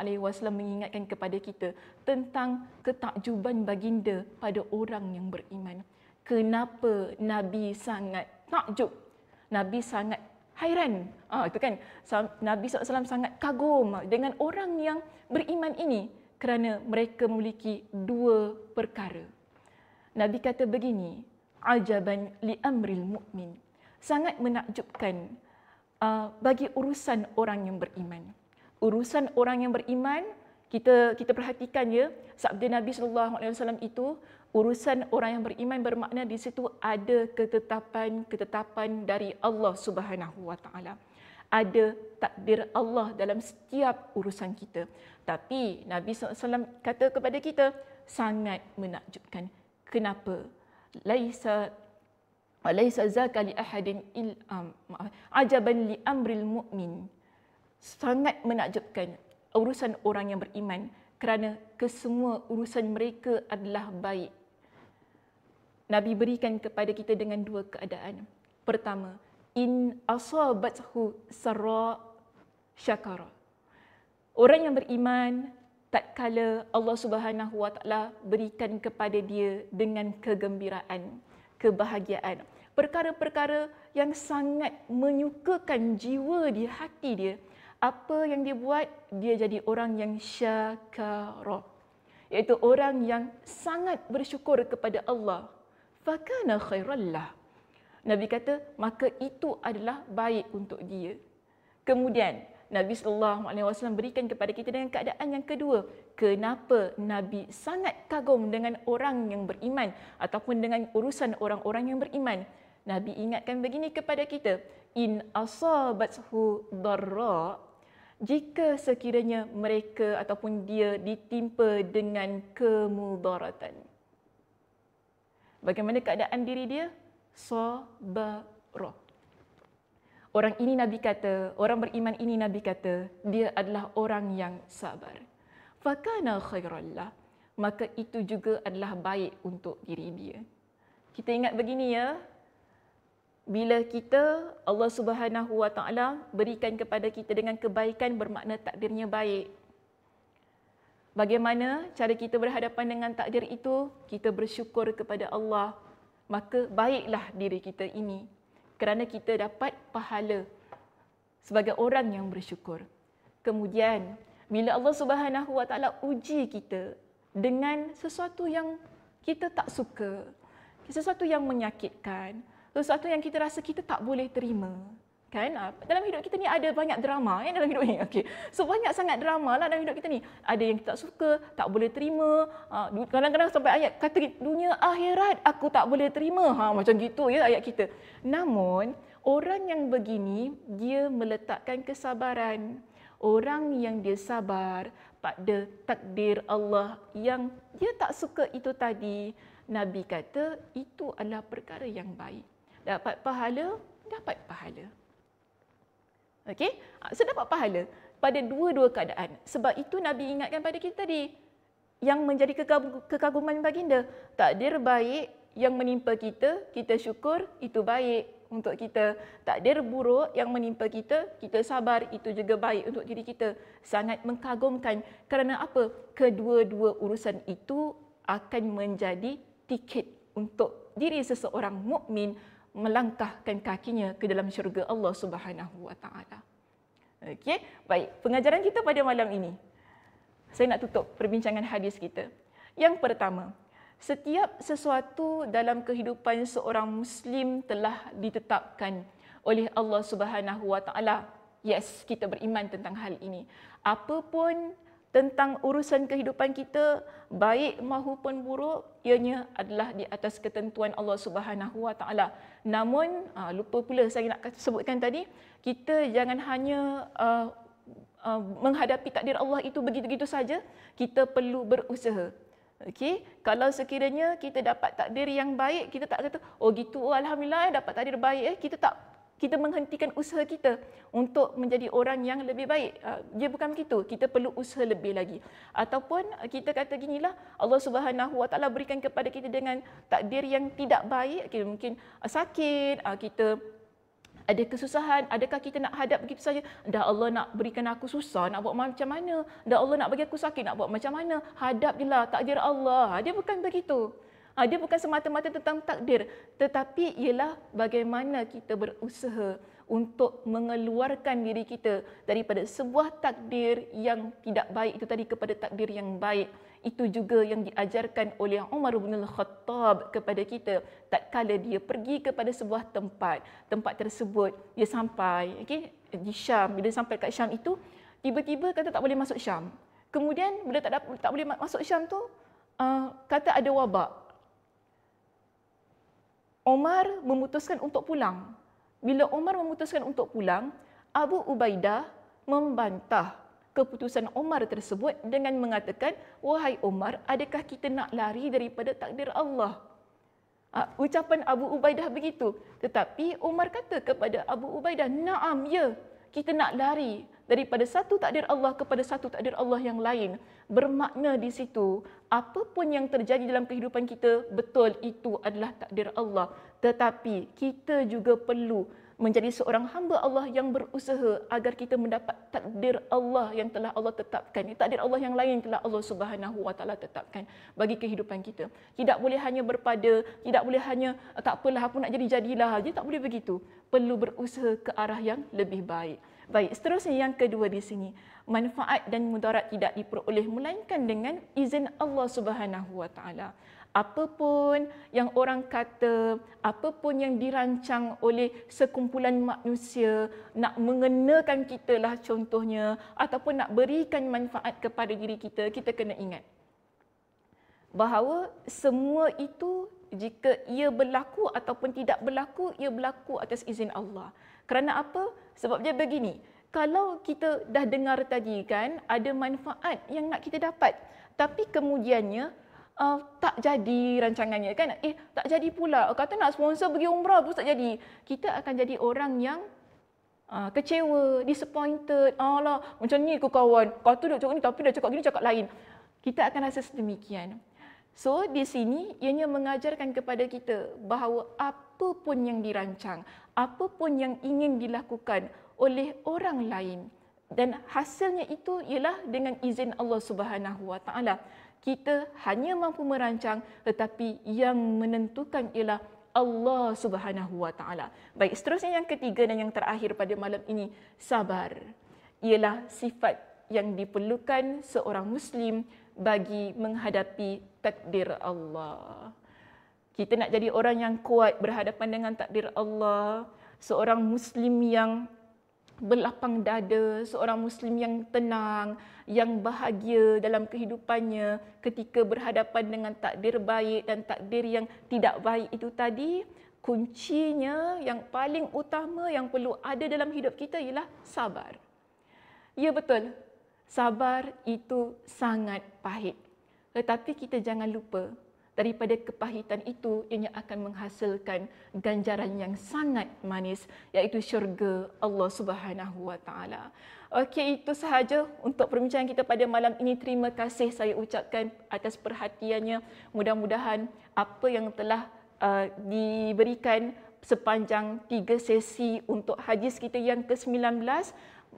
mengingatkan kepada kita tentang ketakjuban baginda pada orang yang beriman. Kenapa Nabi sangat takjub? Nabi sangat hairan. Itu kan, Nabi SAW sangat kagum dengan orang yang beriman ini kerana mereka memiliki dua perkara. Nabi kata begini, ajaban li amril mu'min. Sangat menakjubkan bagi urusan orang yang beriman. Urusan orang yang beriman, kita perhatikan ya, sabda Nabi SAW itu, urusan orang yang beriman bermakna di situ ada ketetapan dari Allah Subhanahu Wa Taala. Ada takdir Allah dalam setiap urusan kita. Tapi Nabi SAW kata kepada kita, sangat menakjubkan. Kenapa? Laisa zaka li ahadin ajaban li amril mu'min. Sangat menakjubkan urusan orang yang beriman kerana kesemua urusan mereka adalah baik. Nabi berikan kepada kita dengan dua keadaan. Pertama, in asabathu sarra syakara. Orang yang beriman, tatkala Allah Subhanahu Wa Taala berikan kepada dia dengan kegembiraan, kebahagiaan, perkara-perkara yang sangat menyukakan jiwa di hati dia, apa yang dia buat? Dia jadi orang yang syakara, iaitu orang yang sangat bersyukur kepada Allah. Fakana khairallah. Nabi kata, maka itu adalah baik untuk dia. Kemudian Nabi SAW berikan kepada kita dengan keadaan yang kedua. Kenapa Nabi sangat kagum dengan orang yang beriman ataupun dengan urusan orang-orang yang beriman? Nabi ingatkan begini kepada kita, in asabathu darra, jika sekiranya mereka ataupun dia ditimpa dengan kemudaratan. Bagaimana keadaan diri dia? Sabarah. Orang ini Nabi kata, orang beriman ini Nabi kata, dia adalah orang yang sabar. Fakana khairallah, maka itu juga adalah baik untuk diri dia. Kita ingat begini ya, bila kita, Allah Subhanahu Wa Taala berikan kepada kita dengan kebaikan bermakna takdirnya baik. Bagaimana cara kita berhadapan dengan takdir itu? Kita bersyukur kepada Allah. maka baiklah diri kita ini kerana kita dapat pahala sebagai orang yang bersyukur. Kemudian, bila Allah Subhanahu Wa Taala uji kita dengan sesuatu yang kita tak suka, sesuatu yang menyakitkan, sesuatu yang kita rasa kita tak boleh terima, kan? Dalam hidup kita ni ada banyak drama dalam hidup ni. Okey. So banyak sangat drama lah dalam hidup kita ni. Ada yang kita tak suka, tak boleh terima. Kadang-kadang sampai ayat kata dunia akhirat aku tak boleh terima. Macam gitu ya ayat kita. Namun orang yang begini dia meletakkan kesabaran. Orang yang dia sabar pada takdir Allah yang dia tak suka itu tadi, Nabi kata itu adalah perkara yang baik. Dapat pahala, dapat pahala. Okey? So dapat pahala pada dua-dua keadaan. Sebab itu Nabi ingatkan pada kita tadi yang menjadi kekaguman baginda. Takdir baik yang menimpa kita, kita syukur, itu baik untuk kita. Takdir buruk yang menimpa kita, kita sabar, itu juga baik untuk diri kita. Sangat mengagumkan. Kerana apa? Kedua-dua urusan itu akan menjadi tiket untuk diri seseorang mukmin melangkahkan kakinya ke dalam syurga Allah Subhanahu Wa Taala. Okey, baik. Pengajaran kita pada malam ini, saya nak tutup perbincangan hadis kita. Yang pertama, setiap sesuatu dalam kehidupan seorang Muslim telah ditetapkan oleh Allah Subhanahu Wa Taala. Yes, kita beriman tentang hal ini. Apapun tentang urusan kehidupan kita, baik maupun buruk, ianya adalah di atas ketentuan Allah Subhanahu Wa Taala. Namun, lupa pula saya nak sebutkan tadi, kita jangan hanya menghadapi takdir Allah itu begitu-begitu saja, kita perlu berusaha. Okey, kalau sekiranya kita dapat takdir yang baik, kita tak kata, oh gitu, oh alhamdulillah dapat takdir baik, kita menghentikan usaha kita untuk menjadi orang yang lebih baik. Dia bukan begitu. Kita perlu usaha lebih lagi. Ataupun kita kata ginilah, Allah Subhanahu Wa Taala berikan kepada kita dengan takdir yang tidak baik, mungkin sakit, kita ada kesusahan, adakah kita nak hadap begitu saja? Dah Allah nak berikan aku susah, nak buat macam mana? Dah Allah nak bagi aku sakit, nak buat macam mana? Hadap je lah, takdir Allah. Dia bukan begitu. Dia bukan semata-mata tentang takdir, tetapi ialah bagaimana kita berusaha untuk mengeluarkan diri kita daripada sebuah takdir yang tidak baik itu tadi kepada takdir yang baik. Itu juga yang diajarkan oleh Umar bin Al-Khattab kepada kita tatkala dia pergi kepada sebuah tempat. Tempat tersebut dia sampai di Syam. Bila sampai kat Syam itu, tiba-tiba kata tak boleh masuk Syam. Kemudian bila tak boleh masuk Syam tu, kata ada wabak. Umar memutuskan untuk pulang. Bila Umar memutuskan untuk pulang, Abu Ubaidah membantah keputusan Umar tersebut dengan mengatakan, wahai Umar, adakah kita nak lari daripada takdir Allah? Ucapan Abu Ubaidah begitu. Tetapi Umar kata kepada Abu Ubaidah, naam, ya, kita nak lari daripada satu takdir Allah kepada satu takdir Allah yang lain. Bermakna di situ, apapun yang terjadi dalam kehidupan kita, betul itu adalah takdir Allah. Tetapi kita juga perlu menjadi seorang hamba Allah yang berusaha agar kita mendapat takdir Allah yang telah Allah tetapkan. Takdir Allah yang lain yang telah Allah Subhanahu Wa Taala tetapkan bagi kehidupan kita. Tidak boleh hanya berpada, tidak boleh hanya tak apalah aku nak jadilah. Dia tak boleh begitu. Perlu berusaha ke arah yang lebih baik. Baik, seterusnya yang kedua di sini, manfaat dan mudarat tidak diperoleh melainkan dengan izin Allah Subhanahu Wa Taala. Apapun yang orang kata, apapun yang dirancang oleh sekumpulan manusia nak mengenakan kita lah contohnya, ataupun nak berikan manfaat kepada diri kita, kita kena ingat bahawa semua itu jika ia berlaku ataupun tidak berlaku, ia berlaku atas izin Allah. Kerana apa? Sebab dia begini, kalau kita dah dengar tadi kan, ada manfaat yang nak kita dapat, tapi kemudiannya tak jadi rancangannya kan, tak jadi pula, kata nak sponsor pergi umrah pun tak jadi. Kita akan jadi orang yang kecewa, disappointed. Alah, macam ni ke kawan, kata dia cakap ni tapi dia cakap gini, cakap lain. Kita akan rasa sedemikian. So di sini ianya mengajarkan kepada kita bahawa apapun yang dirancang, apapun yang ingin dilakukan oleh orang lain dan hasilnya itu ialah dengan izin Allah Subhanahu Wa Taala. Kita hanya mampu merancang, tetapi yang menentukan ialah Allah Subhanahu wa taala. Baik, seterusnya yang ketiga dan yang terakhir pada malam ini, sabar. Ialah sifat yang diperlukan seorang muslim bagi menghadapi takdir Allah. Kita nak jadi orang yang kuat berhadapan dengan takdir Allah, seorang muslim yang berlapang dada, seorang muslim yang tenang, yang bahagia dalam kehidupannya ketika berhadapan dengan takdir baik dan takdir yang tidak baik itu tadi. Kuncinya yang paling utama yang perlu ada dalam hidup kita ialah sabar. Ya betul, sabar itu sangat pahit. Tetapi kita jangan lupa, daripada kepahitan itu ianya akan menghasilkan ganjaran yang sangat manis, iaitu syurga Allah Subhanahu wa taala. Okey, itu sahaja untuk perbincangan kita pada malam ini. Terima kasih saya ucapkan atas perhatiannya. Mudah-mudahan apa yang telah diberikan sepanjang 3 sesi untuk hadis kita yang ke-19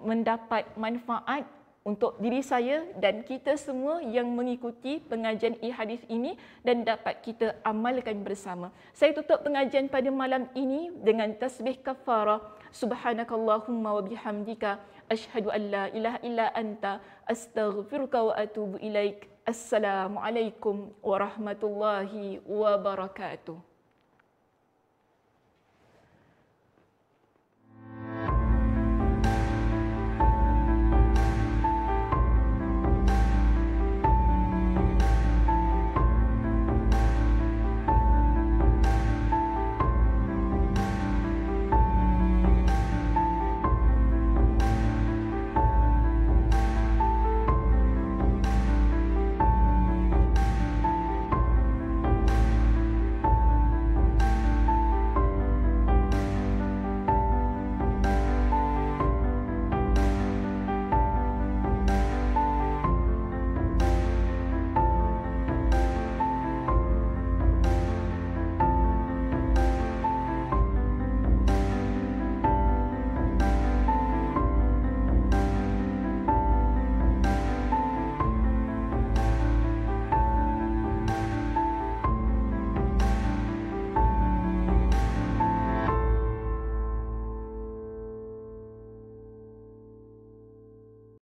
mendapat manfaat untuk diri saya dan kita semua yang mengikuti pengajian e-hadis ini dan dapat kita amalkan bersama. Saya tutup pengajian pada malam ini dengan tasbih kafarah. Subhanakallahumma wa bihamdika asyhadu an la ilaha illa anta astaghfiruka wa atubu ilaik. Assalamualaikum warahmatullahi wabarakatuh.